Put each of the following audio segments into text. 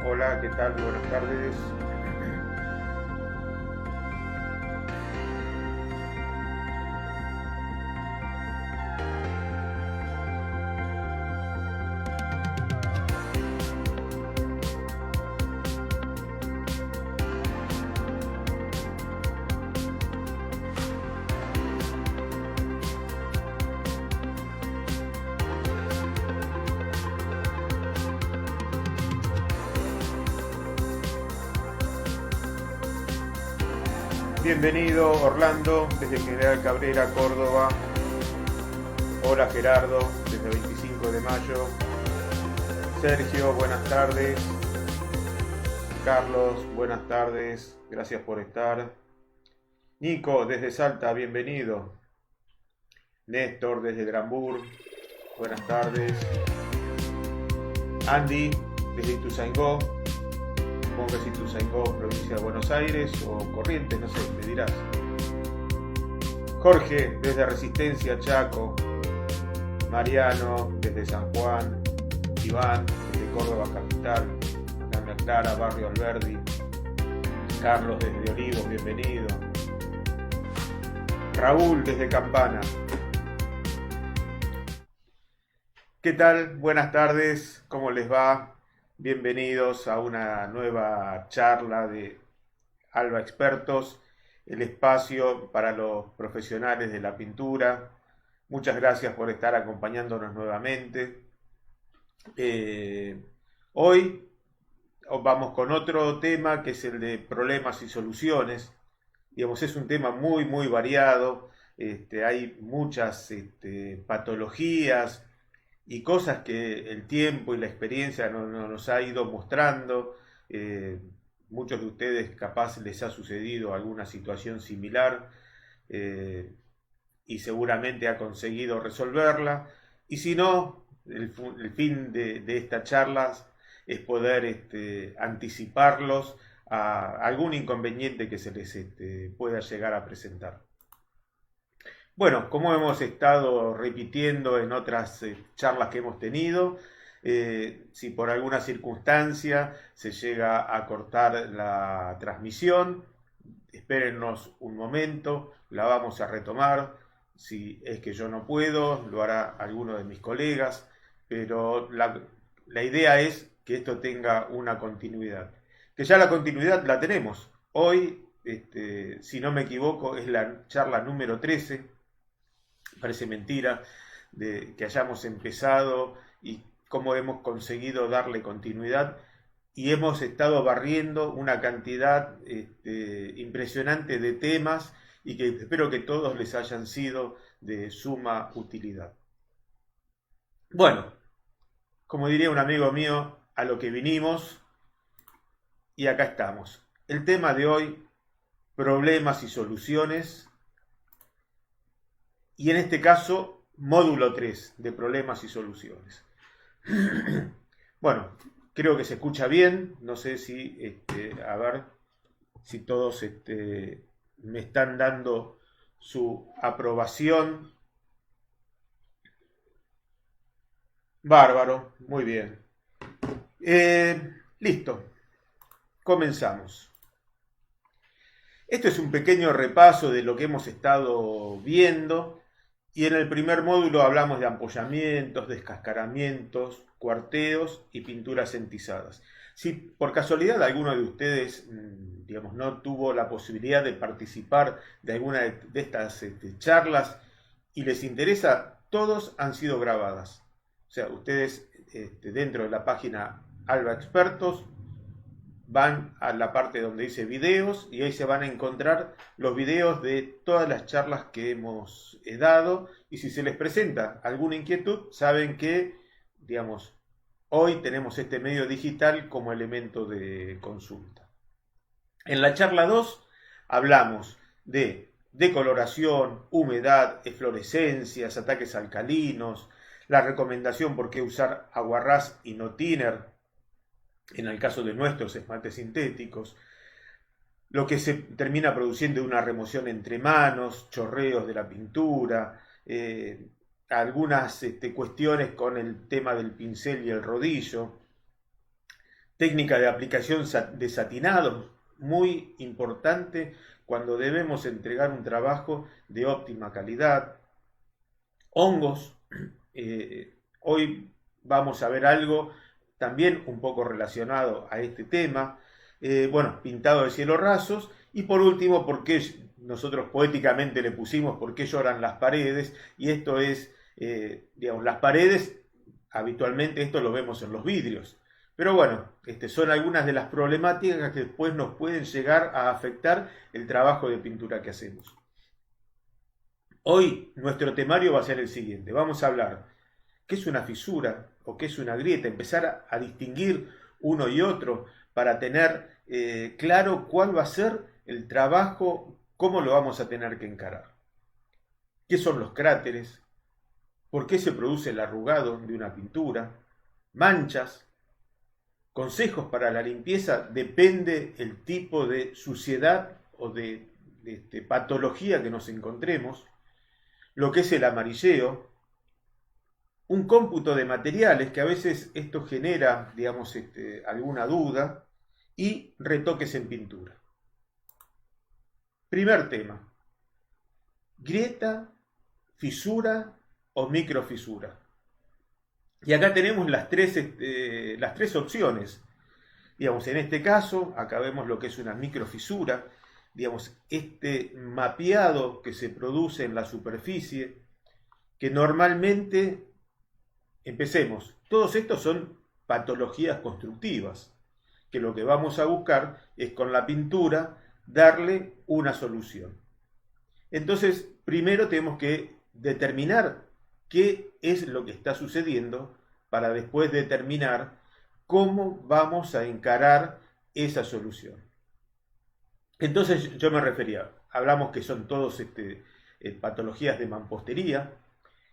Hola, ¿qué tal? Buenas tardes. Bienvenido Orlando, desde General Cabrera, Córdoba. Hola Gerardo, desde 25 de mayo. Sergio, buenas tardes. Carlos, buenas tardes. Gracias por estar. Nico, desde Salta, bienvenido. Néstor, desde Drambur, buenas tardes. Andy, desde Ituzaingó. Supongo que es Ituzaingó, provincia de Buenos Aires, o Corrientes, no sé, me dirás. Jorge, desde Resistencia, Chaco. Mariano, desde San Juan. Iván, desde Córdoba Capital. Ana Clara, Barrio Alberdi. Carlos, desde Olivos, bienvenido. Raúl, desde Campana. ¿Qué tal? Buenas tardes, ¿cómo les va? Bienvenidos a una nueva charla de Alba Expertos, el espacio para los profesionales de la pintura. Muchas gracias por estar acompañándonos nuevamente. Hoy vamos con otro tema que es el de problemas y soluciones. Digamos, es un tema muy variado. Hay muchas patologías y cosas que el tiempo y la experiencia nos ha ido mostrando. Muchos de ustedes capaz les ha sucedido alguna situación similar eh, y seguramente ha conseguido resolverla. Y si no, el fin de estas charlas es poder anticiparlos a algún inconveniente que se les pueda llegar a presentar. Bueno, como hemos estado repitiendo en otras charlas que hemos tenido, si por alguna circunstancia se llega a cortar la transmisión, espérennos un momento, la vamos a retomar. Si es que yo no puedo, lo hará alguno de mis colegas, pero la idea es que esto tenga una continuidad. Que ya la continuidad la tenemos. Hoy, si no me equivoco, es la charla número 13. Parece mentira de que hayamos empezado y cómo hemos conseguido darle continuidad, y hemos estado barriendo una cantidad impresionante de temas y que espero que todos les hayan sido de suma utilidad. Bueno, como diría un amigo mío, a lo que vinimos y acá estamos. El tema de hoy, problemas y soluciones, y en este caso, módulo 3 de problemas y soluciones. Bueno, creo que se escucha bien, no sé si, a ver si todos me están dando su aprobación. Bárbaro, muy bien. Listo, comenzamos. Esto es un pequeño repaso de lo que hemos estado viendo y en el primer módulo hablamos de ampollamientos, descascaramientos, cuarteos y pinturas entizadas. Si por casualidad alguno de ustedes, digamos, no tuvo la posibilidad de participar de alguna de estas charlas y les interesa, todos han sido grabadas. O sea, ustedes dentro de la página Alba Expertos van a la parte donde dice videos y ahí se van a encontrar los videos de todas las charlas que hemos dado, y si se les presenta alguna inquietud, saben que, digamos, hoy tenemos este medio digital como elemento de consulta. En la charla 2 hablamos de decoloración, humedad, eflorescencias, ataques alcalinos, la recomendación por qué usar aguarrás y no thinner en el caso de nuestros esmaltes sintéticos, lo que se termina produciendo una remoción entre manos, chorreos de la pintura, algunas cuestiones con el tema del pincel y el rodillo, técnica de aplicación de satinados, muy importante cuando debemos entregar un trabajo de óptima calidad, hongos, hoy vamos a ver algo también un poco relacionado a este tema, bueno, pintado de cielos rasos, y por último, por qué nosotros poéticamente le pusimos por qué lloran las paredes, y esto es, digamos, las paredes, habitualmente esto lo vemos en los vidrios, pero bueno, son algunas de las problemáticas que después nos pueden llegar a afectar el trabajo de pintura que hacemos. Hoy nuestro temario va a ser el siguiente, vamos a hablar qué es una fisura o qué es una grieta, empezar a distinguir uno y otro para tener claro cuál va a ser el trabajo, cómo lo vamos a tener que encarar. ¿Qué son los cráteres? ¿Por qué se produce el arrugado de una pintura? Manchas. Consejos para la limpieza, depende el tipo de suciedad o de patología que nos encontremos. Lo que es el amarilleo, un cómputo de materiales, que a veces esto genera, digamos, alguna duda, y retoques en pintura. Primer tema, grieta, fisura o microfisura. Y acá tenemos las tres opciones. Digamos, en este caso, acá vemos lo que es una microfisura, digamos, este mapeado que se produce en la superficie, que normalmente, empecemos, todos estos son patologías constructivas, que lo que vamos a buscar es con la pintura darle una solución. Entonces, primero tenemos que determinar qué es lo que está sucediendo para después determinar cómo vamos a encarar esa solución. Entonces yo me refería, hablamos que son todos patologías de mampostería,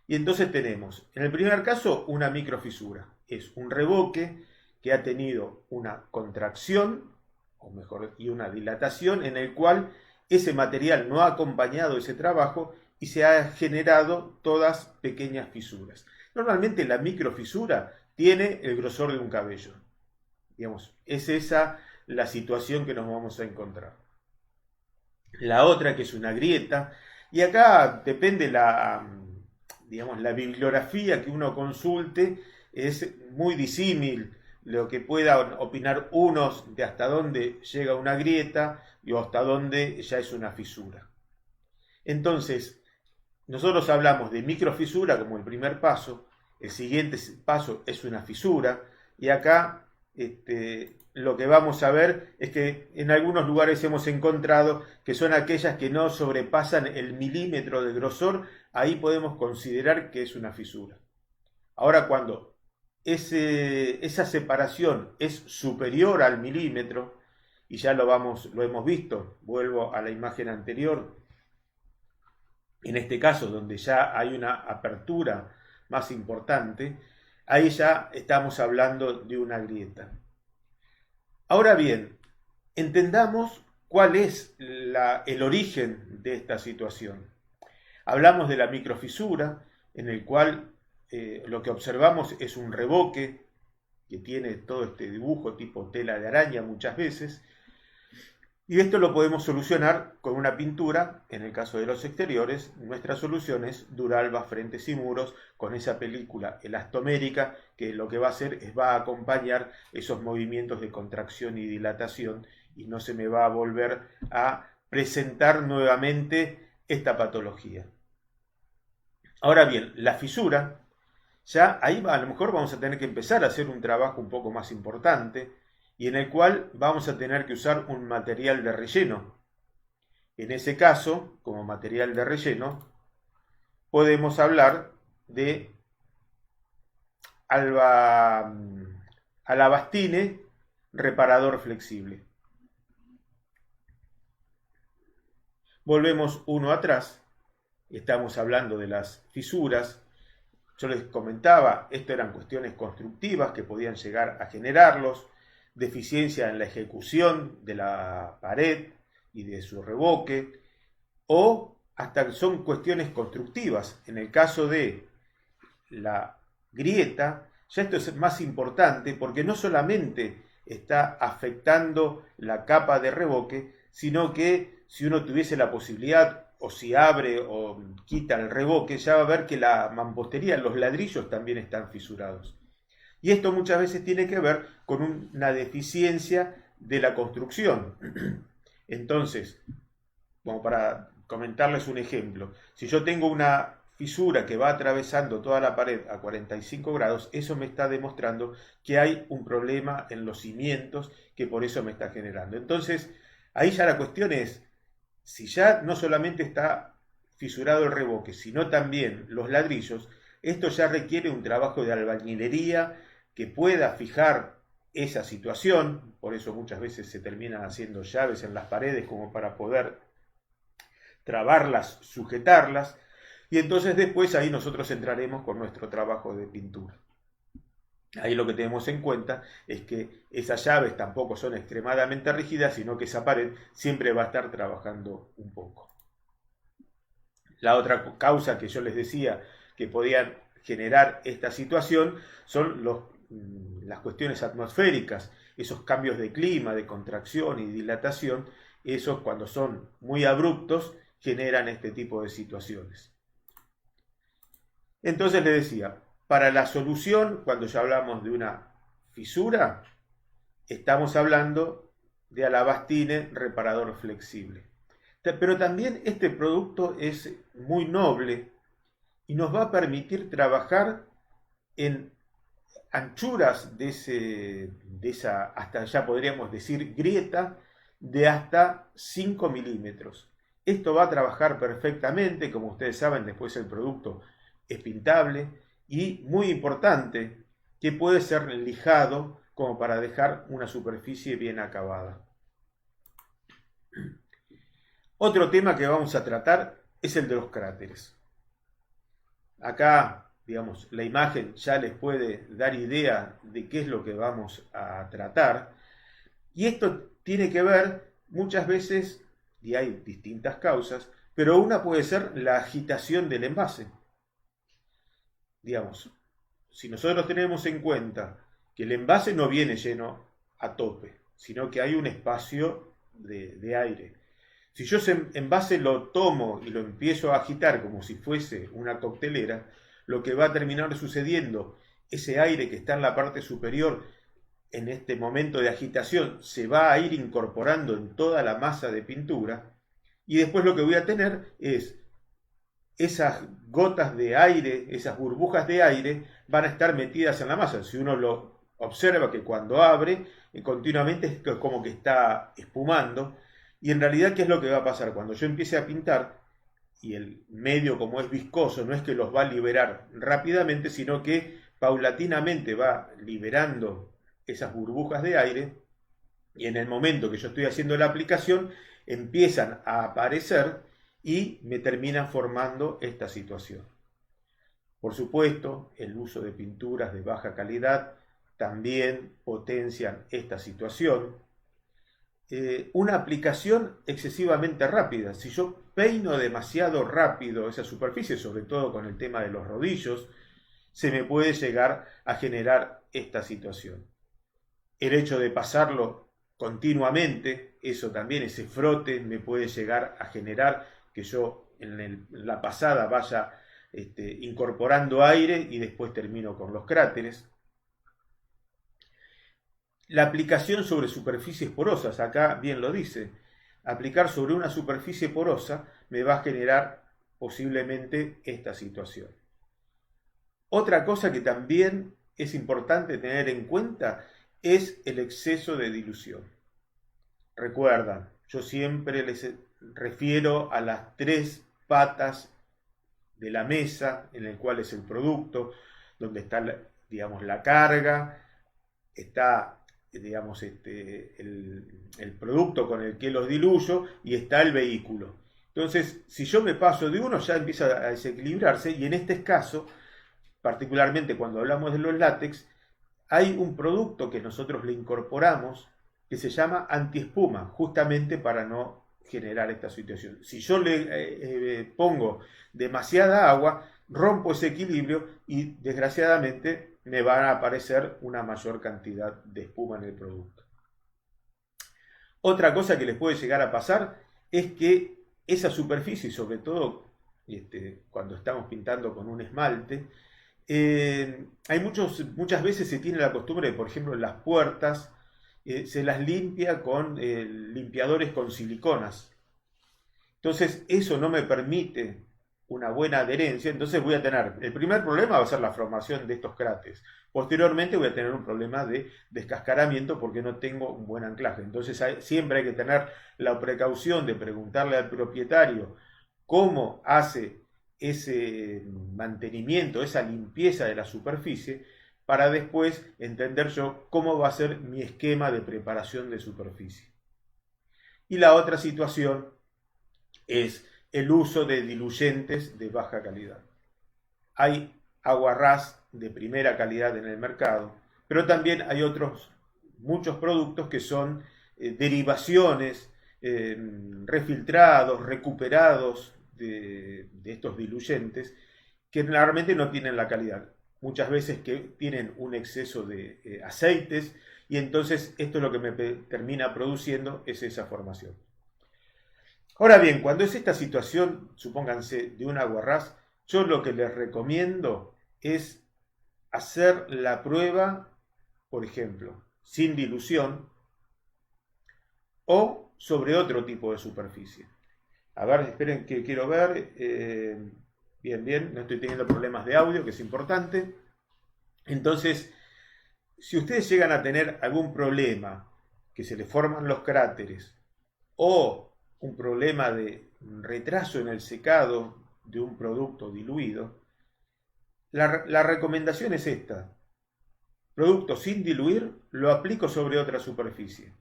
y entonces tenemos, en el primer caso, una microfisura. Es un revoque que ha tenido una contracción, o mejor, y una dilatación, en el cual ese material no ha acompañado ese trabajo y se ha generado todas pequeñas fisuras. Normalmente la microfisura tiene el grosor de un cabello. Digamos, es esa la situación que nos vamos a encontrar. La otra, que es una grieta, y acá depende digamos, la bibliografía que uno consulte, es muy disímil lo que puedan opinar unos de hasta dónde llega una grieta y hasta dónde ya es una fisura. Entonces, nosotros hablamos de microfisura como el primer paso, el siguiente paso es una fisura, y acá lo que vamos a ver es que en algunos lugares hemos encontrado que son aquellas que no sobrepasan el milímetro de grosor, ahí podemos considerar que es una fisura. Ahora, cuando esa separación es superior al milímetro, y ya lo hemos visto, vuelvo a la imagen anterior, en este caso donde ya hay una apertura más importante, ahí ya estamos hablando de una grieta. Ahora bien, entendamos cuál es el origen de esta situación. Hablamos de la microfisura, en el cual lo que observamos es un revoque que tiene todo este dibujo tipo tela de araña muchas veces, y esto lo podemos solucionar con una pintura. En el caso de los exteriores, nuestra solución es Duralba Frentes y Muros, con esa película elastomérica que lo que va a hacer es va a acompañar esos movimientos de contracción y dilatación, y no se me va a volver a presentar nuevamente esta patología. Ahora bien, la fisura, ya ahí a lo mejor vamos a tener que empezar a hacer un trabajo un poco más importante, y en el cual vamos a tener que usar un material de relleno. En ese caso, como material de relleno, podemos hablar de alabastine reparador flexible. Volvemos uno atrás, estamos hablando de las fisuras. Yo les comentaba, esto eran cuestiones constructivas que podían llegar a generarlos, deficiencia en la ejecución de la pared y de su revoque, o hasta son cuestiones constructivas. En el caso de la grieta, ya esto es más importante porque no solamente está afectando la capa de revoque, sino que si uno tuviese la posibilidad, o si abre o quita el revoque, ya va a ver que la mampostería, los ladrillos también están fisurados. Y esto muchas veces tiene que ver con una deficiencia de la construcción. Entonces, como para comentarles un ejemplo, si yo tengo una fisura que va atravesando toda la pared a 45 grados, eso me está demostrando que hay un problema en los cimientos que por eso me está generando. Entonces, ahí ya la cuestión es, si ya no solamente está fisurado el revoque, sino también los ladrillos, esto ya requiere un trabajo de albañilería que pueda fijar esa situación. Por eso muchas veces se terminan haciendo llaves en las paredes como para poder trabarlas, sujetarlas, y entonces después ahí nosotros entraremos con nuestro trabajo de pintura. Ahí lo que tenemos en cuenta es que esas llaves tampoco son extremadamente rígidas, sino que esa pared siempre va a estar trabajando un poco. La otra causa que yo les decía que podían generar esta situación son las cuestiones atmosféricas, esos cambios de clima, de contracción y dilatación. Esos, cuando son muy abruptos, generan este tipo de situaciones. Entonces les decía, para la solución, cuando ya hablamos de una fisura, estamos hablando de alabastine reparador flexible. Pero también este producto es muy noble y nos va a permitir trabajar en anchuras de esa, hasta ya podríamos decir grieta, de hasta 5 milímetros. Esto va a trabajar perfectamente, como ustedes saben, después el producto es pintable y, muy importante, que puede ser lijado como para dejar una superficie bien acabada. Otro tema que vamos a tratar es el de los cráteres. Acá, digamos, la imagen ya les puede dar idea de qué es lo que vamos a tratar. Y esto tiene que ver muchas veces, y hay distintas causas, pero una puede ser la agitación del envase. Digamos, si nosotros tenemos en cuenta que el envase no viene lleno a tope, sino que hay un espacio de aire. Si yo ese envase lo tomo y lo empiezo a agitar como si fuese una coctelera, lo que va a terminar sucediendo, ese aire que está en la parte superior, en este momento de agitación, se va a ir incorporando en toda la masa de pintura, y después lo que voy a tener es esas gotas de aire, esas burbujas de aire, van a estar metidas en la masa. Si uno lo observa, que cuando abre, continuamente es como que está espumando. Y en realidad, ¿qué es lo que va a pasar? Cuando yo empiece a pintar, y el medio como es viscoso, no es que los va a liberar rápidamente, sino que paulatinamente va liberando esas burbujas de aire y en el momento que yo estoy haciendo la aplicación empiezan a aparecer y me terminan formando esta situación. Por supuesto, el uso de pinturas de baja calidad también potencian esta situación. Una aplicación excesivamente rápida. Si yo peino demasiado rápido esa superficie, sobre todo con el tema de los rodillos, se me puede llegar a generar esta situación. El hecho de pasarlo continuamente, eso también, ese frote, me puede llegar a generar que yo en la pasada vaya incorporando aire y después termino con los cráteres. La aplicación sobre superficies porosas, acá bien lo dice, aplicar sobre una superficie porosa me va a generar posiblemente esta situación. Otra cosa que también es importante tener en cuenta es el exceso de dilución. Recuerdan, yo siempre les refiero a las 3 patas de la mesa en el cual es el producto, donde está, digamos, la carga, está, digamos, el producto con el que los diluyo y está el vehículo. Entonces, si yo me paso de uno, ya empieza a desequilibrarse y en este caso, particularmente cuando hablamos de los látex, hay un producto que nosotros le incorporamos que se llama antiespuma, justamente para no generar esta situación. Si yo le pongo demasiada agua, rompo ese equilibrio y desgraciadamente me va a aparecer una mayor cantidad de espuma en el producto. Otra cosa que les puede llegar a pasar es que esa superficie, sobre todo cuando estamos pintando con un esmalte, hay muchas veces se tiene la costumbre de, por ejemplo, en las puertas, se las limpia con limpiadores con siliconas. Entonces eso no me permite una buena adherencia, entonces voy a tener, el primer problema va a ser la formación de estos cráteres. Posteriormente voy a tener un problema de descascaramiento porque no tengo un buen anclaje. Entonces siempre hay que tener la precaución de preguntarle al propietario cómo hace ese mantenimiento, esa limpieza de la superficie, para después entender yo cómo va a ser mi esquema de preparación de superficie. Y la otra situación es el uso de diluyentes de baja calidad. Hay aguarrás de primera calidad en el mercado, pero también hay muchos productos que son derivaciones, refiltrados, recuperados de estos diluyentes, que realmente no tienen la calidad. Muchas veces que tienen un exceso de aceites y entonces esto es lo que me termina produciendo es esa formación. Ahora bien, cuando es esta situación, supónganse, de un aguarrás, yo lo que les recomiendo es hacer la prueba, por ejemplo, sin dilución o sobre otro tipo de superficie. A ver, esperen que quiero ver. Bien, no estoy teniendo problemas de audio, que es importante. Entonces, si ustedes llegan a tener algún problema, que se les forman los cráteres, o un problema de retraso en el secado de un producto diluido, la recomendación es esta. Producto sin diluir, lo aplico sobre otra superficie.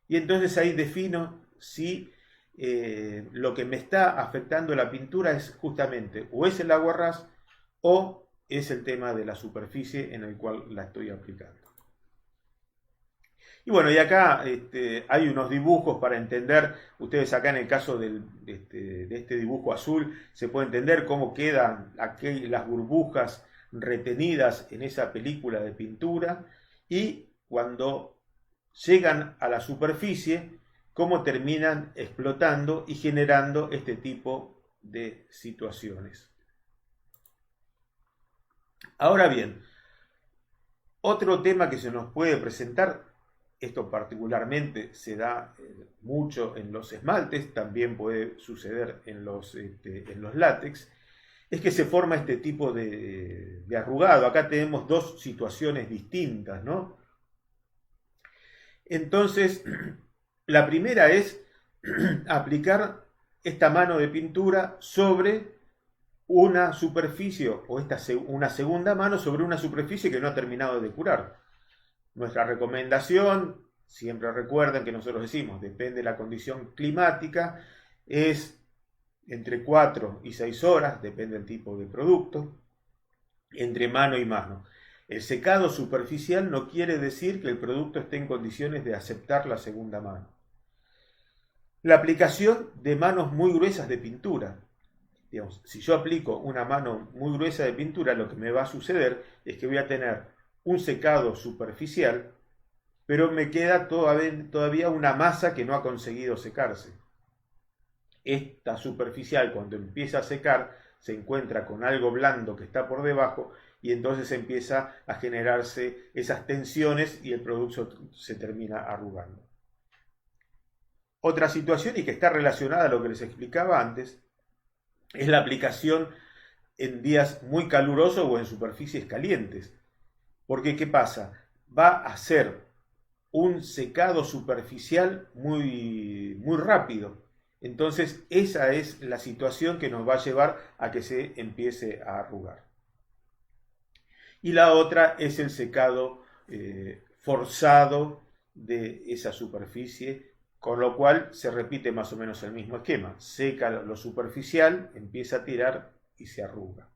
Y entonces ahí defino si lo que me está afectando la pintura es justamente o es el aguarrás o es el tema de la superficie en el cual la estoy aplicando. Y bueno, y acá hay unos dibujos para entender, ustedes acá en el caso de este dibujo azul, se puede entender cómo quedan las burbujas retenidas en esa película de pintura y cuando llegan a la superficie, cómo terminan explotando y generando este tipo de situaciones. Ahora bien, otro tema que se nos puede presentar, esto particularmente se da mucho en los esmaltes, también puede suceder en los látex, es que se forma este tipo de arrugado. Acá tenemos dos situaciones distintas, ¿no? Entonces, la primera es aplicar esta mano de pintura sobre una superficie o una segunda mano sobre una superficie que no ha terminado de curar. Nuestra recomendación, siempre recuerden que nosotros decimos, depende de la condición climática, es entre 4 y 6 horas, depende del tipo de producto, entre mano y mano. El secado superficial no quiere decir que el producto esté en condiciones de aceptar la segunda mano. La aplicación de manos muy gruesas de pintura. Digamos, si yo aplico una mano muy gruesa de pintura, lo que me va a suceder es que voy a tener un secado superficial, pero me queda todavía una masa que no ha conseguido secarse. Esta superficial, cuando empieza a secar, se encuentra con algo blando que está por debajo y entonces empieza a generarse esas tensiones y el producto se termina arrugando. Otra situación, y que está relacionada a lo que les explicaba antes, es la aplicación en días muy calurosos o en superficies calientes. Porque, ¿qué pasa? Va a ser un secado superficial muy rápido. Entonces, esa es la situación que nos va a llevar a que se empiece a arrugar. Y la otra es el secado forzado de esa superficie, con lo cual se repite más o menos el mismo esquema. Seca lo superficial, empieza a tirar y se arruga.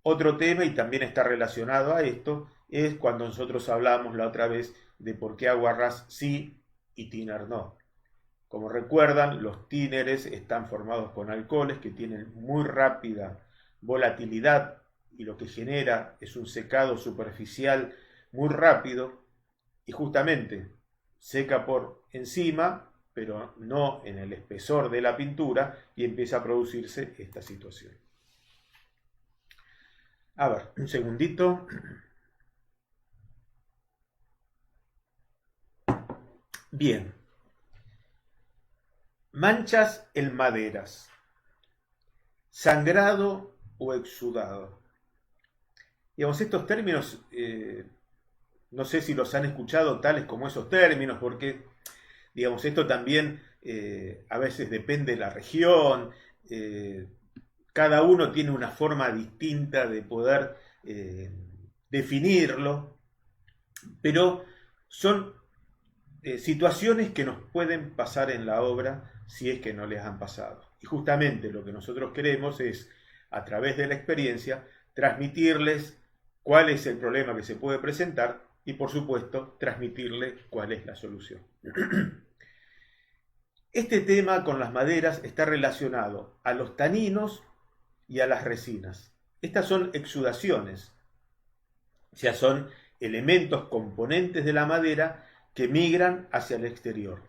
Otro tema, y también está relacionado a esto, es cuando nosotros hablamos la otra vez de por qué aguarrás sí y thinner no. Como recuerdan, los thinners están formados con alcoholes que tienen muy rápida volatilidad y lo que genera es un secado superficial muy rápido y justamente seca por encima, pero no en el espesor de la pintura y empieza a producirse esta situación. A ver, un segundito. Bien. Manchas en maderas. Sangrado o exudado. Digamos, estos términos, no sé si los han escuchado tales como esos términos, porque, digamos, esto también a veces depende de la región, cada uno tiene una forma distinta de poder definirlo, pero son situaciones que nos pueden pasar en la obra si es que no les han pasado. Y justamente lo que nosotros queremos es, a través de la experiencia, transmitirles cuál es el problema que se puede presentar y, por supuesto, transmitirles cuál es la solución. Este tema con las maderas está relacionado a los taninos y a las resinas. Estas son exudaciones, o sea, son elementos componentes de la madera que migran hacia el exterior.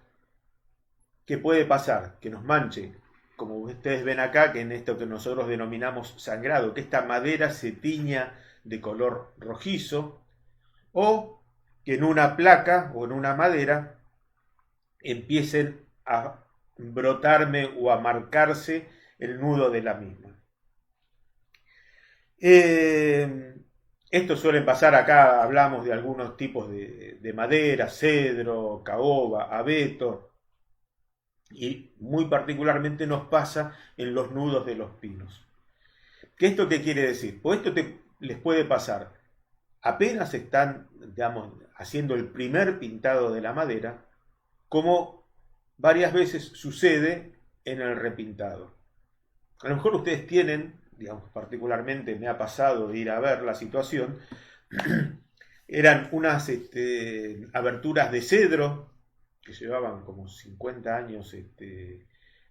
¿Qué puede pasar? Que nos manche, como ustedes ven acá, que en esto que nosotros denominamos sangrado, que esta madera se tiña de color rojizo, o que en una placa o en una madera empiecen a brotarme o a marcarse el nudo de la misma. Esto suele pasar acá, hablamos de algunos tipos de madera, cedro, caoba, abeto, y muy particularmente nos pasa en los nudos de los pinos. ¿Esto qué quiere decir? Pues esto les puede pasar apenas están, digamos, haciendo el primer pintado de la madera, como varias veces sucede en el repintado. A lo mejor ustedes tienen, digamos, particularmente me ha pasado de ir a ver la situación, eran unas aberturas de cedro que llevaban como 50 años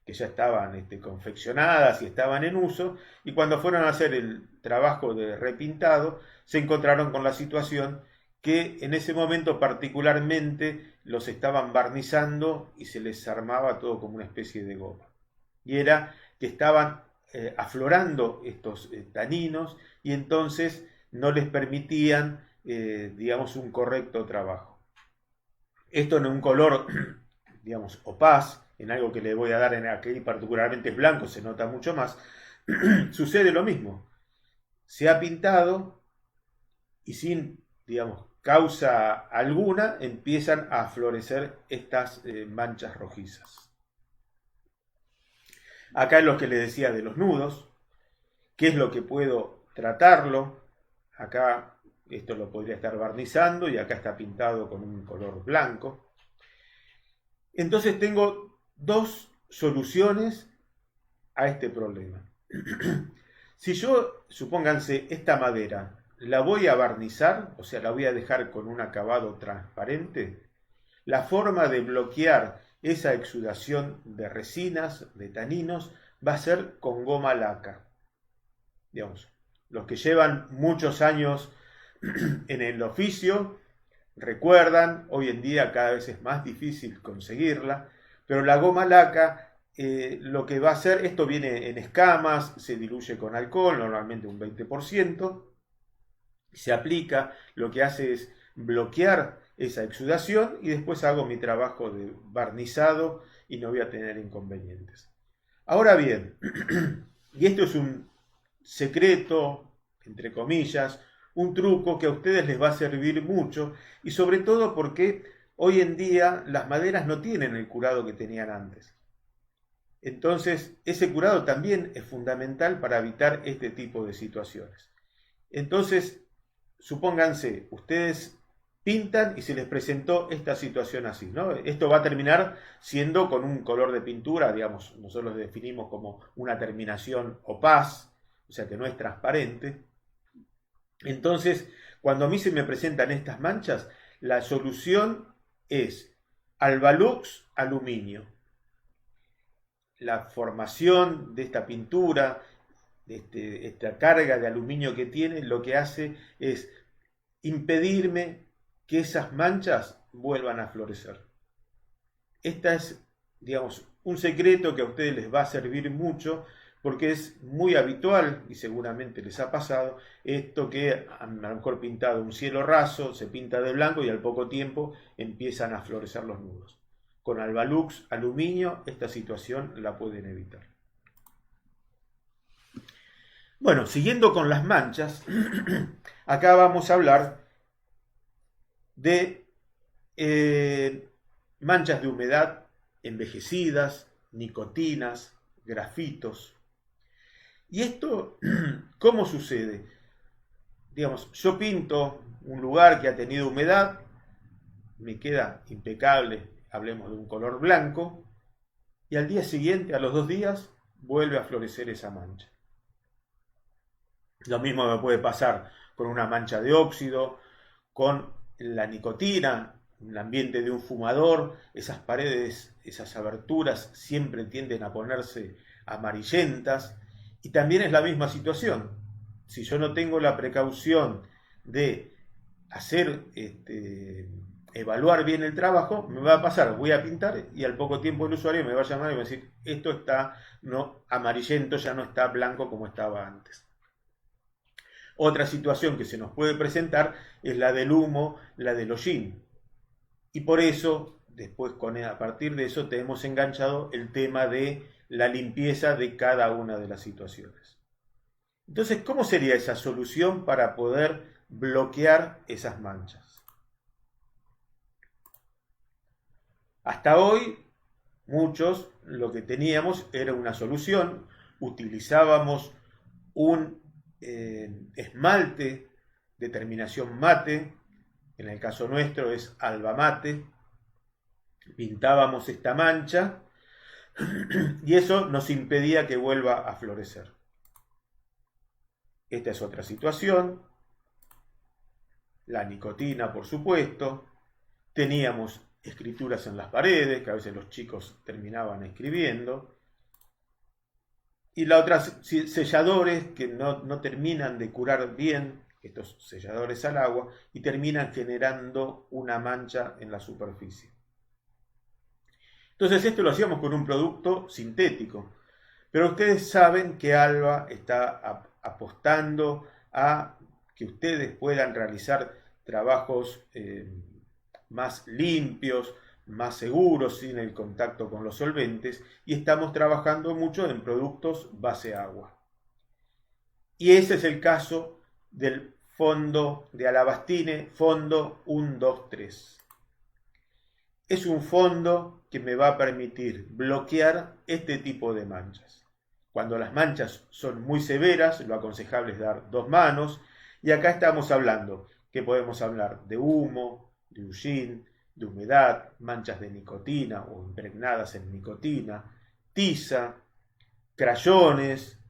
que ya estaban confeccionadas y estaban en uso, y cuando fueron a hacer el trabajo de repintado se encontraron con la situación que en ese momento particularmente los estaban barnizando y se les armaba todo como una especie de goma. Y era que estaban aflorando estos taninos y entonces no les permitían, digamos, un correcto trabajo. Esto en un color, digamos, opaz, en algo que le voy a dar en aquel particularmente es blanco, se nota mucho más, sucede lo mismo. Se ha pintado y sin, digamos, causa alguna empiezan a florecer estas manchas rojizas. Acá es lo que les decía de los nudos. ¿Qué es lo que puedo tratarlo? Acá esto lo podría estar barnizando y acá está pintado con un color blanco. Entonces tengo dos soluciones a este problema. Si yo, supónganse, esta madera la voy a barnizar, o sea, la voy a dejar con un acabado transparente, la forma de bloquear esa exudación de resinas, de taninos, va a ser con goma laca. Digamos, los que llevan muchos años en el oficio recuerdan, hoy en día cada vez es más difícil conseguirla, pero la goma laca lo que va a hacer, esto viene en escamas, se diluye con alcohol, normalmente un 20%, se aplica, lo que hace es bloquear esa exudación y después hago mi trabajo de barnizado y no voy a tener inconvenientes. Ahora bien, y esto es un secreto, entre comillas, un truco que a ustedes les va a servir mucho y sobre todo porque hoy en día las maderas no tienen el curado que tenían antes. Entonces, ese curado también es fundamental para evitar este tipo de situaciones. Entonces, supónganse, ustedes pintan y se les presentó esta situación así, ¿no? Esto va a terminar siendo con un color de pintura, digamos, nosotros lo definimos como una terminación opaz, o sea que no es transparente. Entonces, cuando a mí se me presentan estas manchas, la solución es Albalux aluminio. La formación de esta pintura, de esta carga de aluminio que tiene, lo que hace es impedirme que esas manchas vuelvan a florecer. Esta es, digamos, un secreto que a ustedes les va a servir mucho porque es muy habitual, y seguramente les ha pasado, esto que a lo mejor pintado un cielo raso, se pinta de blanco y al poco tiempo empiezan a florecer los nudos. Con Albalux aluminio esta situación la pueden evitar. Bueno, siguiendo con las manchas, acá vamos a hablar de manchas de humedad envejecidas, nicotinas, grafitos. ¿Y esto cómo sucede? Digamos, yo pinto un lugar que ha tenido humedad, me queda impecable, hablemos de un color blanco, y al día siguiente, a los 2 días, vuelve a florecer esa mancha. Lo mismo me puede pasar con una mancha de óxido, con la nicotina, en el ambiente de un fumador, esas paredes, esas aberturas siempre tienden a ponerse amarillentas. Y también es la misma situación. Si yo no tengo la precaución de hacer, evaluar bien el trabajo, me va a pasar, voy a pintar y al poco tiempo el usuario me va a llamar y me va a decir, esto está no amarillento, ya no está blanco como estaba antes. Otra situación que se nos puede presentar es la del humo, la del hollín. Y por eso, después a partir de eso, tenemos enganchado el tema de la limpieza de cada una de las situaciones. Entonces, ¿cómo sería esa solución para poder bloquear esas manchas? Hasta hoy, muchos lo que teníamos era una solución, utilizábamos un esmalte de terminación mate, en el caso nuestro es alba mate, pintábamos esta mancha y eso nos impedía que vuelva a florecer. Esta es otra situación, la nicotina por supuesto, teníamos escrituras en las paredes, que a veces los chicos terminaban escribiendo, y la otra, selladores que no terminan de curar bien, estos selladores al agua, y terminan generando una mancha en la superficie. Entonces esto lo hacíamos con un producto sintético, pero ustedes saben que Alba está apostando a que ustedes puedan realizar trabajos más limpios, más seguros, sin el contacto con los solventes, y estamos trabajando mucho en productos base agua. Y ese es el caso del fondo de Alabastine, fondo 123. Es un fondo que me va a permitir bloquear este tipo de manchas. Cuando las manchas son muy severas, lo aconsejable es dar 2 manos. Y acá estamos hablando, que podemos hablar de humo, de hollín, de humedad, manchas de nicotina o impregnadas en nicotina, tiza, crayones,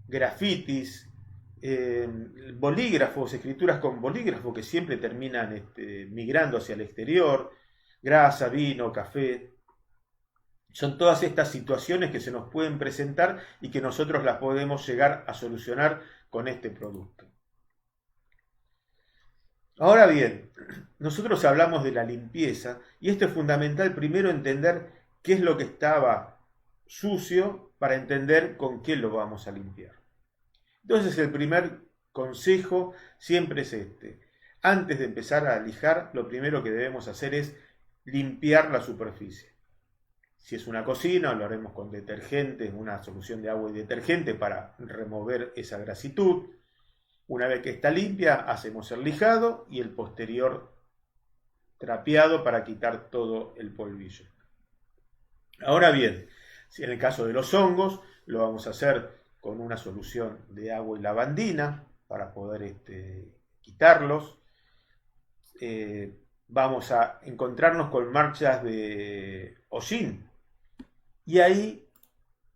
grafitis, bolígrafos, escrituras con bolígrafo que siempre terminan migrando hacia el exterior, grasa, vino, café. Son todas estas situaciones que se nos pueden presentar y que nosotros las podemos llegar a solucionar con este producto. Ahora bien, nosotros hablamos de la limpieza y esto es fundamental primero entender qué es lo que estaba sucio para entender con qué lo vamos a limpiar. Entonces el primer consejo siempre es este. Antes de empezar a lijar, lo primero que debemos hacer es limpiar la superficie. Si es una cocina, lo haremos con detergente, una solución de agua y detergente para remover esa grasitud. Una vez que está limpia, hacemos el lijado y el posterior trapeado para quitar todo el polvillo. Ahora bien, si en el caso de los hongos, lo vamos a hacer con una solución de agua y lavandina para poder quitarlos. Vamos a encontrarnos con manchas de hollín. Y ahí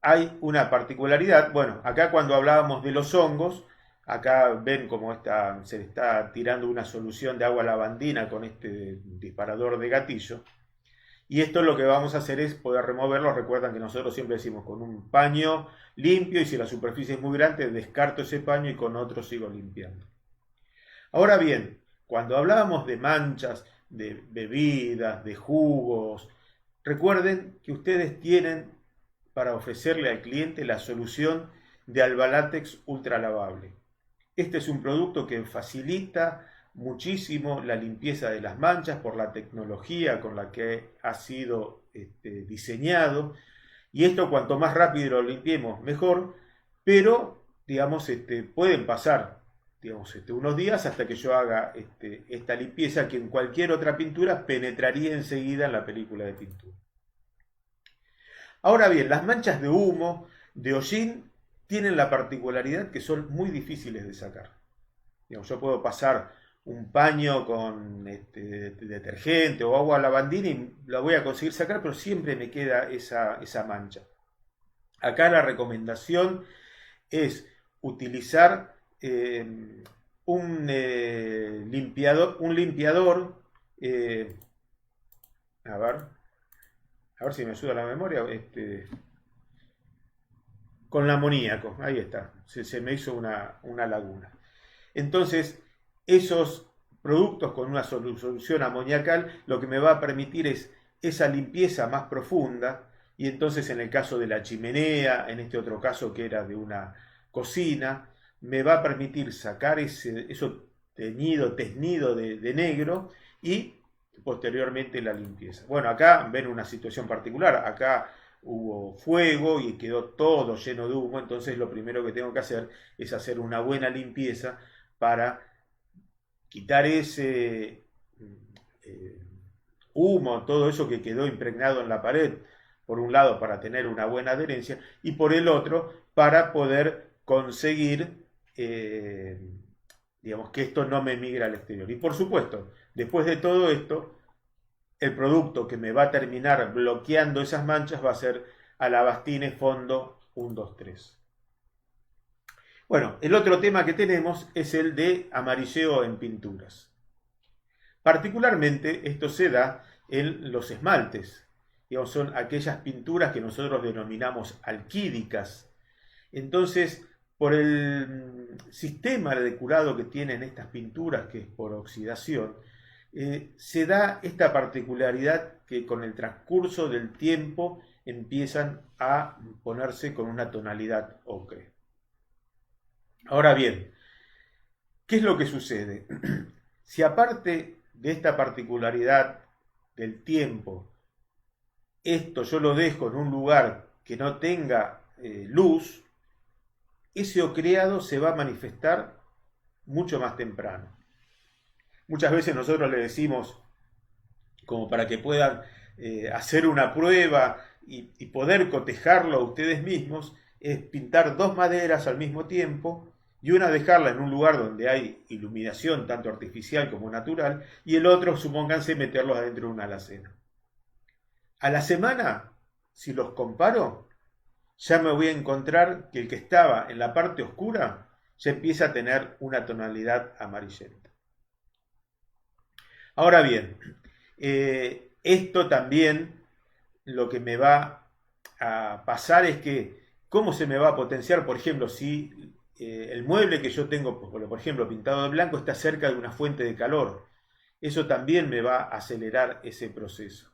hay una particularidad. Bueno, acá cuando hablábamos de los hongos, acá ven cómo se le está tirando una solución de agua lavandina con este disparador de gatillo. Y esto lo que vamos a hacer es poder removerlo. Recuerdan que nosotros siempre decimos con un paño limpio y si la superficie es muy grande descarto ese paño y con otro sigo limpiando. Ahora bien, cuando hablábamos de manchas, de bebidas, de jugos, recuerden que ustedes tienen para ofrecerle al cliente la solución de Albalátex ultra lavable. Este es un producto que facilita muchísimo la limpieza de las manchas por la tecnología con la que ha sido diseñado. Y esto cuanto más rápido lo limpiemos mejor, pero digamos pueden pasar unos días hasta que yo haga esta limpieza que en cualquier otra pintura penetraría enseguida en la película de pintura. Ahora bien, las manchas de humo, de hollín, tienen la particularidad que son muy difíciles de sacar. Yo puedo pasar un paño con detergente o agua lavandina y la voy a conseguir sacar, pero siempre me queda esa mancha. Acá la recomendación es utilizar un limpiador, a ver si me ayuda la memoria, con amoníaco, ahí está, se me hizo una laguna. Entonces, esos productos con una solución amoniacal lo que me va a permitir es esa limpieza más profunda y entonces en el caso de la chimenea, en este otro caso que era de una cocina, me va a permitir sacar eso teznido de negro y posteriormente la limpieza. Bueno, acá ven una situación particular, acá hubo fuego y quedó todo lleno de humo, entonces lo primero que tengo que hacer es hacer una buena limpieza para quitar ese humo, todo eso que quedó impregnado en la pared, por un lado para tener una buena adherencia y por el otro para poder conseguir digamos que esto no me migre al exterior. Y por supuesto, después de todo esto, el producto que me va a terminar bloqueando esas manchas va a ser Alabastine Fondo 123. Bueno, el otro tema que tenemos es el de amarilleo en pinturas. Particularmente esto se da en los esmaltes. Digamos, son aquellas pinturas que nosotros denominamos alquídicas. Entonces, por el sistema de curado que tienen estas pinturas, que es por oxidación, se da esta particularidad que con el transcurso del tiempo empiezan a ponerse con una tonalidad ocre. Ahora bien, ¿qué es lo que sucede? Si aparte de esta particularidad del tiempo, esto yo lo dejo en un lugar que no tenga luz, ese ocreado se va a manifestar mucho más temprano. Muchas veces nosotros le decimos, como para que puedan hacer una prueba y poder cotejarlo a ustedes mismos, es pintar dos maderas al mismo tiempo y una dejarla en un lugar donde hay iluminación tanto artificial como natural y el otro, supónganse, meterlos adentro de una alacena. A la semana, si los comparo, ya me voy a encontrar que el que estaba en la parte oscura ya empieza a tener una tonalidad amarillenta. Ahora bien, esto también lo que me va a pasar es que cómo se me va a potenciar, por ejemplo, si el mueble que yo tengo, por ejemplo, pintado de blanco, está cerca de una fuente de calor. Eso también me va a acelerar ese proceso.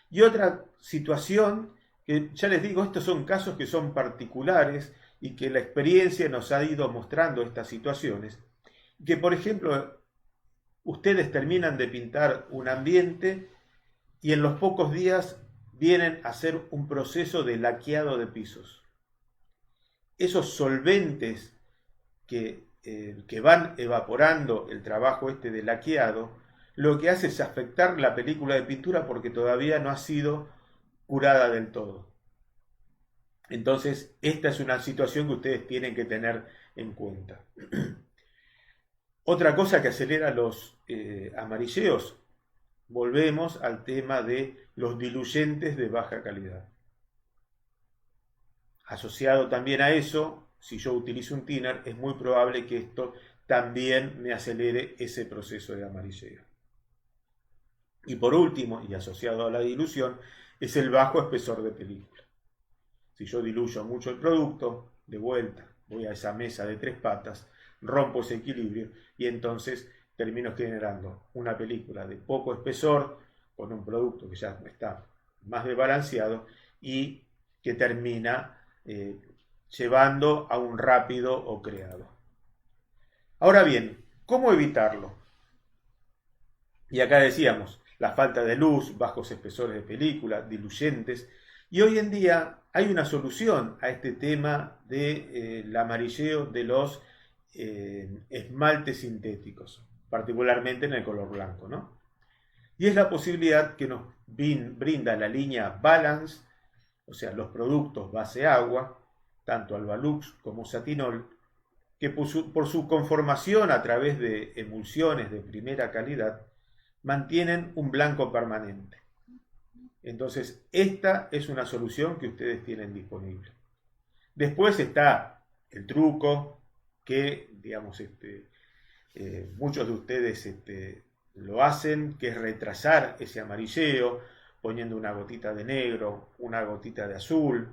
Y otra situación, que ya les digo, estos son casos que son particulares y que la experiencia nos ha ido mostrando estas situaciones, que por ejemplo, ustedes terminan de pintar un ambiente y en los pocos días vienen a hacer un proceso de laqueado de pisos. Esos solventes que van evaporando el trabajo este de laqueado, lo que hace es afectar la película de pintura porque todavía no ha sido curada del todo. Entonces, esta es una situación que ustedes tienen que tener en cuenta. Otra cosa que acelera los amarilleos, volvemos al tema de los diluyentes de baja calidad. Asociado también a eso, si yo utilizo un thinner, es muy probable que esto también me acelere ese proceso de amarilleo. Y por último, y asociado a la dilución, es el bajo espesor de película. Si yo diluyo mucho el producto, de vuelta, voy a esa mesa de tres patas, rompo ese equilibrio y entonces termino generando una película de poco espesor con un producto que ya está más desbalanceado y que termina llevando a un rápido o creado. Ahora bien, ¿cómo evitarlo? Y acá decíamos, la falta de luz, bajos espesores de película, diluyentes, y hoy en día hay una solución a este tema del amarilleo de los esmaltes sintéticos, particularmente en el color blanco, ¿no? Y es la posibilidad que nos brinda la línea Balance, o sea, los productos base agua, tanto Albalux como Satinol, que por su conformación a través de emulsiones de primera calidad, mantienen un blanco permanente. Entonces, esta es una solución que ustedes tienen disponible. Después está el truco que, digamos, muchos de ustedes lo hacen, que es retrasar ese amarilleo, poniendo una gotita de negro, una gotita de azul.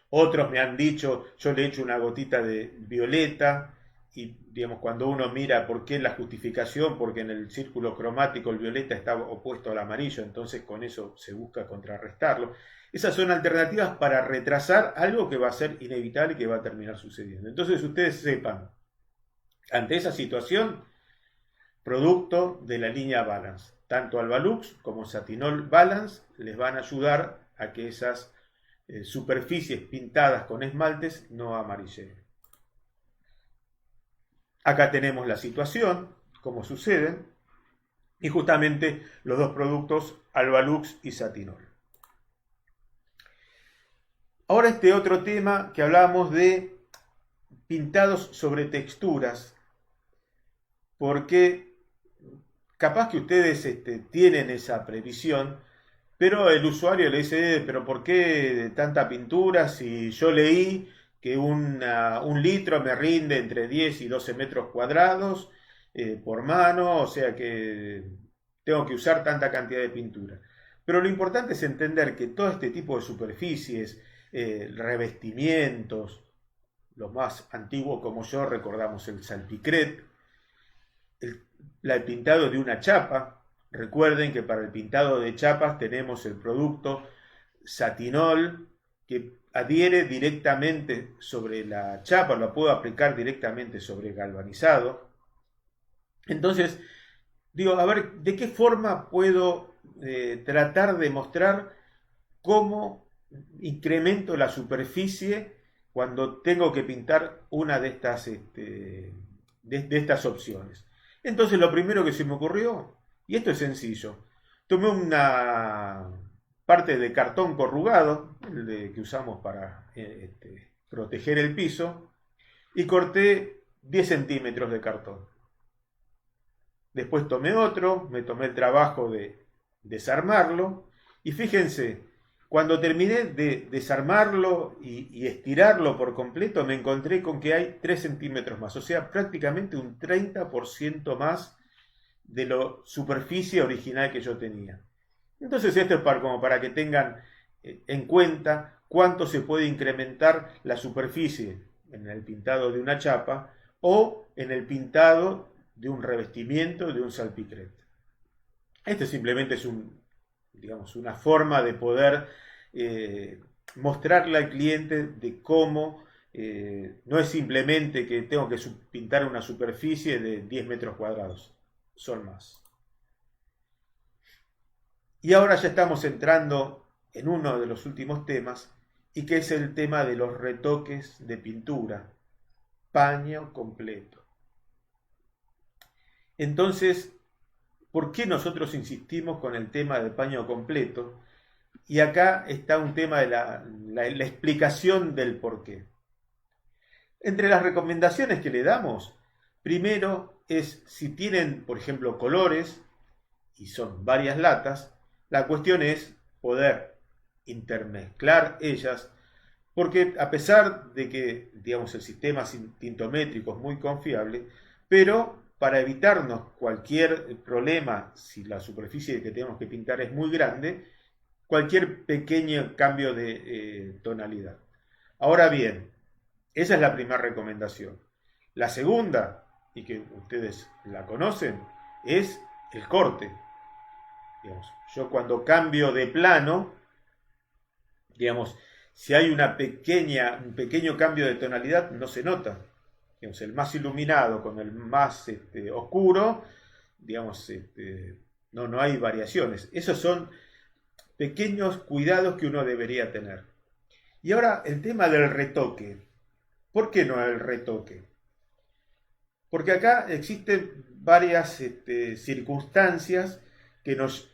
Otros me han dicho, yo le echo una gotita de violeta y digamos cuando uno mira por qué la justificación, porque en el círculo cromático el violeta está opuesto al amarillo, entonces con eso se busca contrarrestarlo. Esas son alternativas para retrasar algo que va a ser inevitable y que va a terminar sucediendo. Entonces ustedes sepan, ante esa situación, producto de la línea Balance, tanto Albalux como Satinol Balance les van a ayudar a que esas superficies pintadas con esmaltes no amarilleen. Acá tenemos la situación, cómo suceden, y justamente los dos productos Albalux y Satinol. Ahora este otro tema que hablábamos de pintados sobre texturas, porque capaz que ustedes tienen esa previsión, pero el usuario le dice, pero ¿por qué tanta pintura si yo leí que un litro me rinde entre 10 y 12 metros cuadrados por mano, o sea que tengo que usar tanta cantidad de pintura? Pero lo importante es entender que todo este tipo de superficies, revestimientos, los más antiguos como yo recordamos el salpicret, el pintado de una chapa. Recuerden que para el pintado de chapas tenemos el producto Satinol que adhiere directamente sobre la chapa, lo puedo aplicar directamente sobre galvanizado. Entonces, digo, a ver, ¿de qué forma puedo tratar de mostrar cómo incremento la superficie cuando tengo que pintar una de estas, de estas opciones? Entonces lo primero que se me ocurrió, y esto es sencillo, tomé una parte de cartón corrugado, que usamos para proteger el piso, y corté 10 centímetros de cartón. Después tomé otro, me tomé el trabajo de desarmarlo, y fíjense, cuando terminé de desarmarlo y estirarlo por completo, me encontré con que hay 3 centímetros más, o sea, prácticamente un 30% más de la superficie original que yo tenía. Entonces esto es como para que tengan en cuenta cuánto se puede incrementar la superficie en el pintado de una chapa o en el pintado de un revestimiento, de un salpicrete. Este simplemente es digamos, una forma de poder mostrarle al cliente de cómo no es simplemente que tengo que pintar una superficie de 10 metros cuadrados, son más. Y ahora ya estamos entrando en uno de los últimos temas, y que es el tema de los retoques de pintura, paño completo. Entonces, ¿por qué nosotros insistimos con el tema del paño completo? Y acá está un tema de la explicación del por qué. Entre las recomendaciones que le damos, primero es si tienen, por ejemplo, colores, y son varias latas, la cuestión es poder intermezclar ellas, porque a pesar de que, digamos, el sistema tintométrico es muy confiable, pero para evitarnos cualquier problema, si la superficie que tenemos que pintar es muy grande, cualquier pequeño cambio de tonalidad. Ahora bien, esa es la primera recomendación. La segunda, y que ustedes la conocen, es el corte. Digamos, yo cuando cambio de plano, digamos, si hay un pequeño cambio de tonalidad, no se nota. Digamos, el más iluminado con el más oscuro, digamos, no hay variaciones. Esos son pequeños cuidados que uno debería tener. Y ahora el tema del retoque. ¿Por qué no el retoque? Porque acá existen varias circunstancias que nos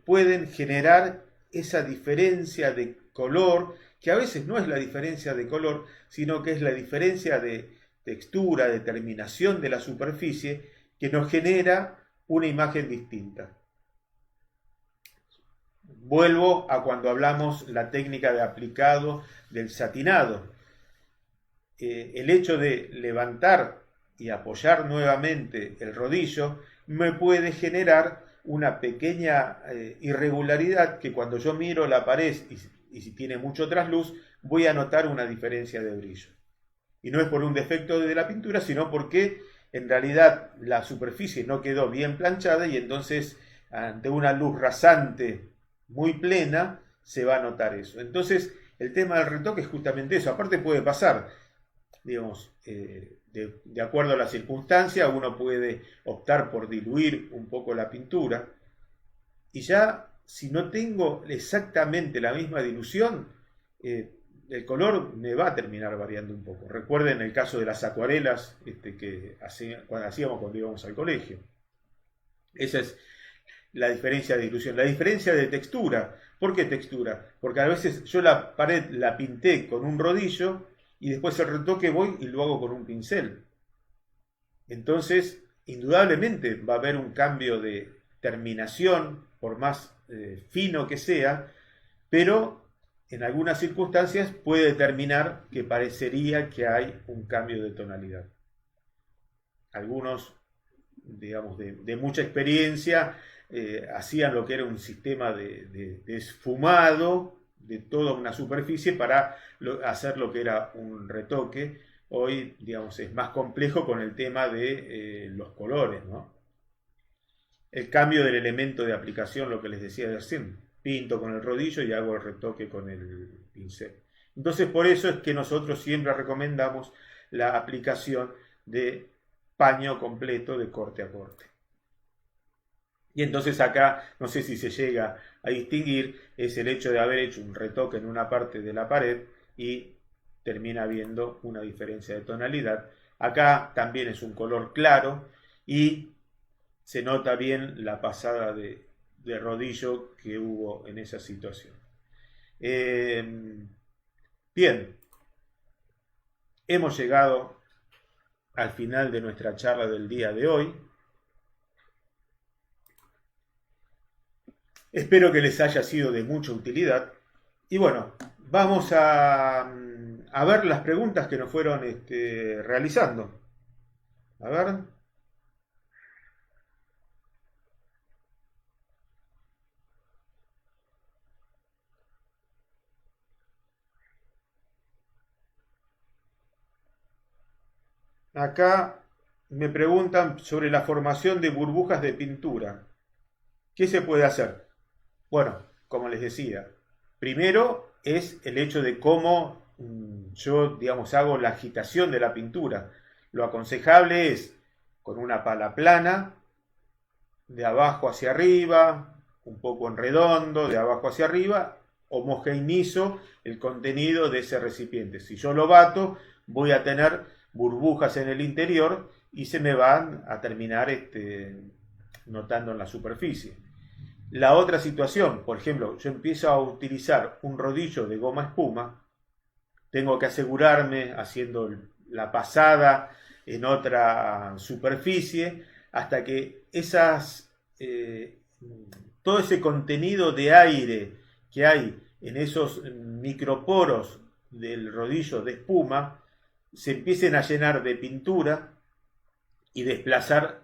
pueden generar esa diferencia de color, que a veces no es la diferencia de color, sino que es la diferencia de textura, de terminación de la superficie, que nos genera una imagen distinta. Vuelvo a cuando hablamos la técnica de aplicado del satinado. El hecho de levantar y apoyar nuevamente el rodillo me puede generar una pequeña irregularidad que cuando yo miro la pared y si tiene mucho trasluz, voy a notar una diferencia de brillo. Y no es por un defecto de la pintura, sino porque en realidad la superficie no quedó bien planchada y entonces ante una luz rasante muy plena se va a notar eso. Entonces el tema del retoque es justamente eso. Aparte puede pasar, digamos, de acuerdo a la circunstancia, uno puede optar por diluir un poco la pintura y ya si no tengo exactamente la misma dilución, el color me va a terminar variando un poco. Recuerden el caso de las acuarelas que hacíamos cuando íbamos al colegio. Esa es la diferencia de dilución. La diferencia de textura. ¿Por qué textura? Porque a veces yo la pared la pinté con un rodillo y después el retoque voy y lo hago con un pincel. Entonces, indudablemente va a haber un cambio de terminación, por más fino que sea, pero en algunas circunstancias puede determinar que parecería que hay un cambio de tonalidad. Algunos, digamos, de mucha experiencia, hacían lo que era un sistema de esfumado de toda una superficie para hacer lo que era un retoque. Hoy, digamos, es más complejo con el tema de los colores, ¿no? El cambio del elemento de aplicación, lo que les decía recién, pinto con el rodillo y hago el retoque con el pincel. Entonces, por eso es que nosotros siempre recomendamos la aplicación de paño completo de corte a corte. Y entonces acá, no sé si se llega a distinguir, es el hecho de haber hecho un retoque en una parte de la pared y termina habiendo una diferencia de tonalidad. Acá también es un color claro y se nota bien la pasada de de rodillo que hubo en esa situación. Bien, hemos llegado al final de nuestra charla del día de hoy. Espero que les haya sido de mucha utilidad. Y bueno, vamos a ver las preguntas que nos fueron realizando. A ver. Acá me preguntan sobre la formación de burbujas de pintura. ¿Qué se puede hacer? Bueno, como les decía, primero es el hecho de cómo yo, digamos, hago la agitación de la pintura. Lo aconsejable es con una pala plana, de abajo hacia arriba, un poco en redondo, de abajo hacia arriba, homogeneizo el contenido de ese recipiente. Si yo lo bato, voy a tener burbujas en el interior y se me van a terminar notando en la superficie. La otra situación, por ejemplo, yo empiezo a utilizar un rodillo de goma espuma, tengo que asegurarme haciendo la pasada en otra superficie hasta que todo ese contenido de aire que hay en esos microporos del rodillo de espuma se empiecen a llenar de pintura y desplazar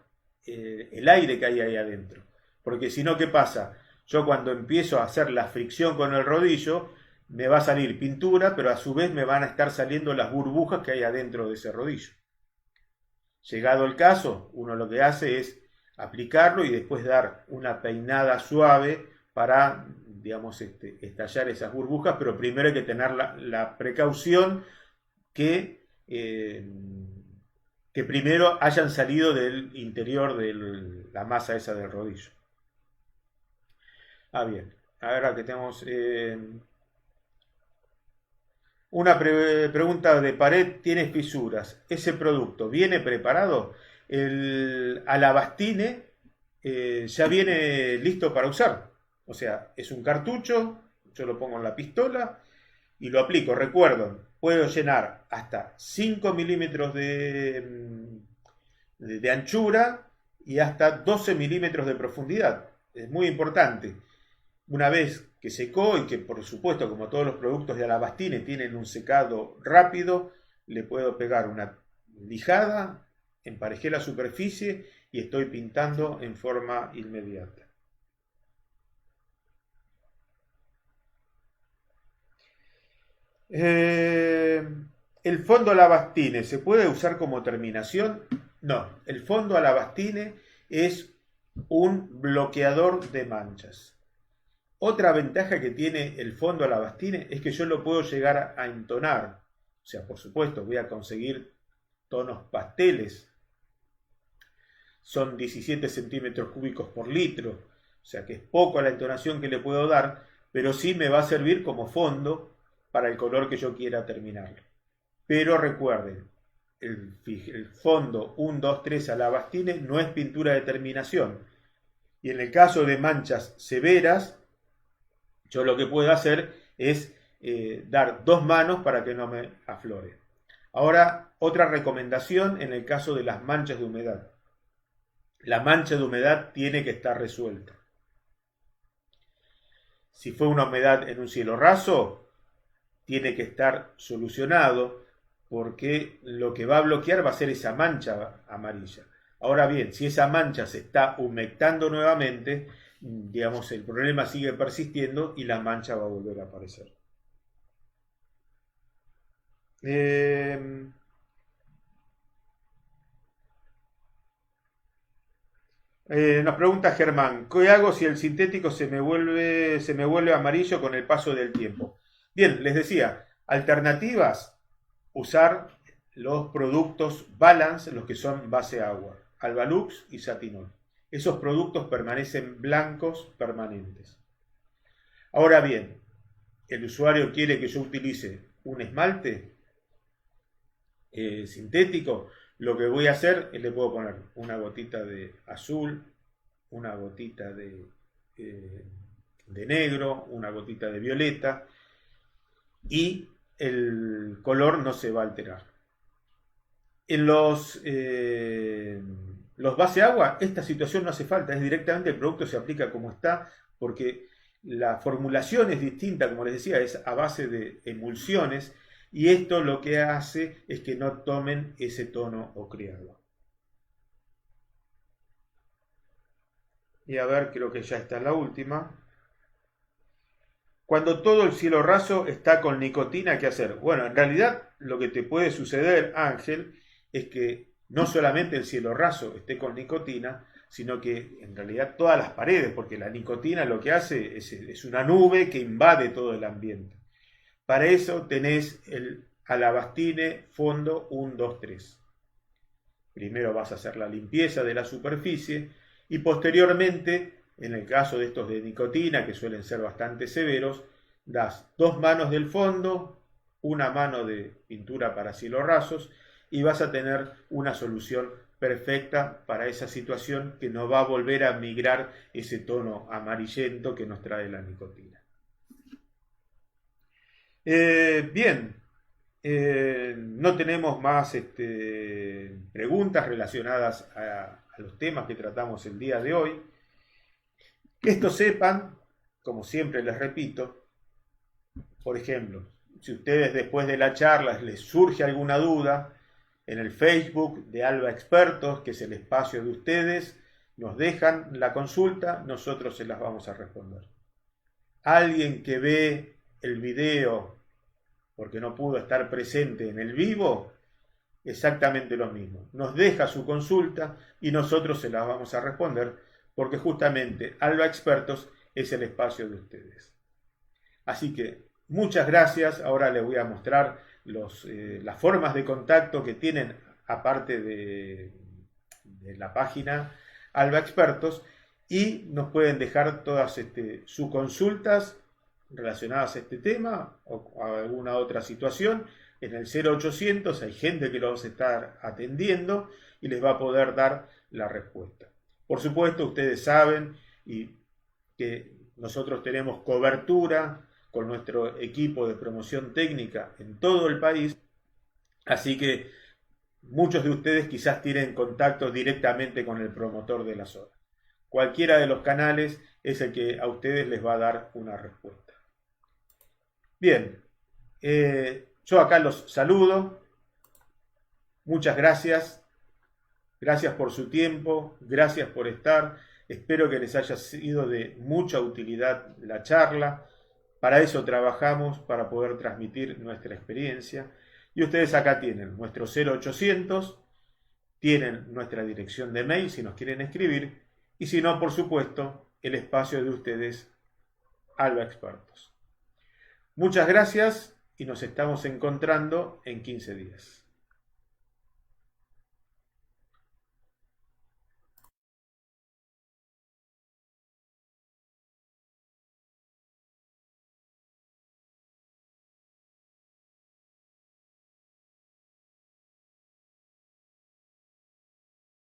el aire que hay ahí adentro. Porque si no, ¿qué pasa? Yo cuando empiezo a hacer la fricción con el rodillo, me va a salir pintura, pero a su vez me van a estar saliendo las burbujas que hay adentro de ese rodillo. Llegado el caso, uno lo que hace es aplicarlo y después dar una peinada suave para, digamos, estallar esas burbujas, pero primero hay que tener la precaución que primero hayan salido del interior de la masa esa del rodillo. Bien. Ahora que tenemos una pregunta de pared, tiene fisuras. ¿Ese producto viene preparado? El alabastine ya viene listo para usar. O sea, es un cartucho, yo lo pongo en la pistola y lo aplico. Recuerden, puedo llenar hasta 5 milímetros de anchura y hasta 12 milímetros de profundidad. Es muy importante. Una vez que secó y que por supuesto como todos los productos de alabastine tienen un secado rápido, le puedo pegar una lijada, emparejé la superficie y estoy pintando en forma inmediata. ¿El fondo alabastine se puede usar como terminación? No, el fondo alabastine es un bloqueador de manchas. Otra ventaja que tiene el fondo alabastine es que yo lo puedo llegar a entonar. O sea, por supuesto, voy a conseguir tonos pasteles. Son 17 centímetros cúbicos por litro. O sea que es poco la entonación que le puedo dar, pero sí me va a servir como fondo para el color que yo quiera terminar. Pero recuerden, el fondo 1, 2, 3 alabastine no es pintura de terminación. Y en el caso de manchas severas, yo lo que puedo hacer es dar 2 manos para que no me aflore. Ahora, otra recomendación en el caso de las manchas de humedad. La mancha de humedad tiene que estar resuelta. Si fue una humedad en un cielo raso, tiene que estar solucionado porque lo que va a bloquear va a ser esa mancha amarilla. Ahora bien, si esa mancha se está humectando nuevamente, digamos, el problema sigue persistiendo y la mancha va a volver a aparecer. Nos pregunta Germán, ¿qué hago si el sintético se me vuelve amarillo con el paso del tiempo? Bien, les decía, alternativas, usar los productos Balance, los que son base agua, Albalux y Satinol. Esos productos permanecen blancos permanentes. Ahora bien, el usuario quiere que yo utilice un esmalte sintético, lo que voy a hacer es le puedo poner una gotita de azul, una gotita de de negro, una gotita de violeta, y el color no se va a alterar. En los base agua, esta situación no hace falta, es directamente el producto se aplica como está, porque la formulación es distinta, como les decía, es a base de emulsiones, y esto lo que hace es que no tomen ese tono ocreado. Y a ver, creo que ya está la última. Cuando todo el cielo raso está con nicotina, ¿qué hacer? Bueno, en realidad lo que te puede suceder, Ángel, es que no solamente el cielo raso esté con nicotina, sino que en realidad todas las paredes, porque la nicotina lo que hace es una nube que invade todo el ambiente. Para eso tenés el Alabastine Fondo 1, 2, 3. Primero vas a hacer la limpieza de la superficie y posteriormente, en el caso de estos de nicotina, que suelen ser bastante severos, das 2 manos del fondo, una mano de pintura para cielos rasos y vas a tener una solución perfecta para esa situación que no va a volver a migrar ese tono amarillento que nos trae la nicotina. Bien, no tenemos más preguntas relacionadas a los temas que tratamos el día de hoy. Que esto sepan, como siempre les repito, por ejemplo, si ustedes después de la charla les surge alguna duda, en el Facebook de Alba Expertos, que es el espacio de ustedes, nos dejan la consulta, nosotros se las vamos a responder. Alguien que ve el video porque no pudo estar presente en el vivo, exactamente lo mismo. Nos deja su consulta y nosotros se la vamos a responder porque justamente Alba Expertos es el espacio de ustedes. Así que muchas gracias. Ahora les voy a mostrar las formas de contacto que tienen aparte de la página Alba Expertos y nos pueden dejar todas sus consultas relacionadas a este tema o a alguna otra situación. En el 0800 hay gente que los va a estar atendiendo y les va a poder dar la respuesta. Por supuesto, ustedes saben que nosotros tenemos cobertura con nuestro equipo de promoción técnica en todo el país, así que muchos de ustedes quizás tienen contacto directamente con el promotor de la zona. Cualquiera de los canales es el que a ustedes les va a dar una respuesta. Bien, yo acá los saludo. Muchas gracias. Gracias por su tiempo. Gracias por estar. Espero que les haya sido de mucha utilidad la charla. Para eso trabajamos, para poder transmitir nuestra experiencia. Y ustedes acá tienen nuestro 0800, tienen nuestra dirección de mail si nos quieren escribir. Y si no, por supuesto, el espacio de ustedes, Alba Expertos. Muchas gracias y nos estamos encontrando en 15 días.